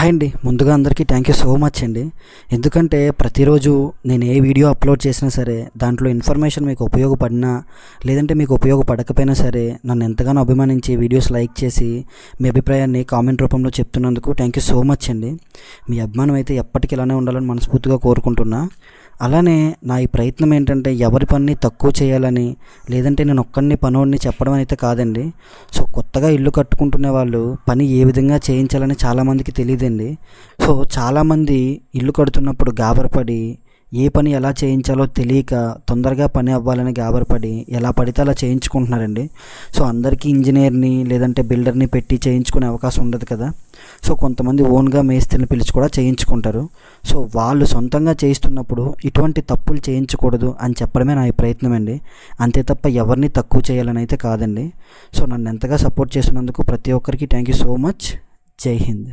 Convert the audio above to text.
Hi అండి. ముందుగా అందరికీ థ్యాంక్ యూ సో మచ్ అండి. ఎందుకంటే ప్రతిరోజు నేను ఏ వీడియో అప్లోడ్ చేసినా సరే దాంట్లో ఇన్ఫర్మేషన్ మీకు ఉపయోగపడినా లేదంటే మీకు ఉపయోగపడకపోయినా సరే నన్ను ఎంతగానో అభిమానించి వీడియోస్ లైక్ చేసి మీ అభిప్రాయాన్ని కామెంట్ రూపంలో చెప్తున్నందుకు థ్యాంక్ యూ సో మచ్ అండి. మీ అభిమానం అయితే ఎప్పటికీ ఇలానే ఉండాలని మనస్ఫూర్తిగా కోరుకుంటున్నా. అలానే నా ఈ ప్రయత్నం ఏంటంటే ఎవరి పని తక్కువ చేయాలని లేదంటే నేను ఒక్కడిని పనోడిని చెప్పడం అయితే కాదండి. సో కొత్తగా ఇల్లు కట్టుకుంటునే వాళ్ళు పని ఏ విధంగా చేయించాలని చాలామందికి తెలియదండి. సో చాలామంది ఇల్లు కడుతున్నప్పుడు గాబరపడి ఏ పని ఎలా చేయించాలో తెలియక తొందరగా పని అవ్వాలని గాబరపడి ఎలా పడితే అలా చేయించుకుంటున్నారండి. సో అందరికీ ఇంజనీర్ని లేదంటే బిల్డర్ని పెట్టి చేయించుకునే అవకాశం ఉండదు కదా. సో కొంతమంది ఓన్గా మేస్త్రిని పిలిచి కూడా చేయించుకుంటారు. సో వాళ్ళు సొంతంగా చేయిస్తున్నప్పుడు ఇటువంటి తప్పులు చేయించకూడదు అని చెప్పడమే నా ఈ ప్రయత్నం అండి. అంతే తప్ప ఎవరిని తక్కువ చేయాలని అయితే కాదండి. సో నన్ను ఎంతగా సపోర్ట్ చేస్తున్నందుకు ప్రతి ఒక్కరికి థ్యాంక్ యూ సో మచ్. జై హింద్.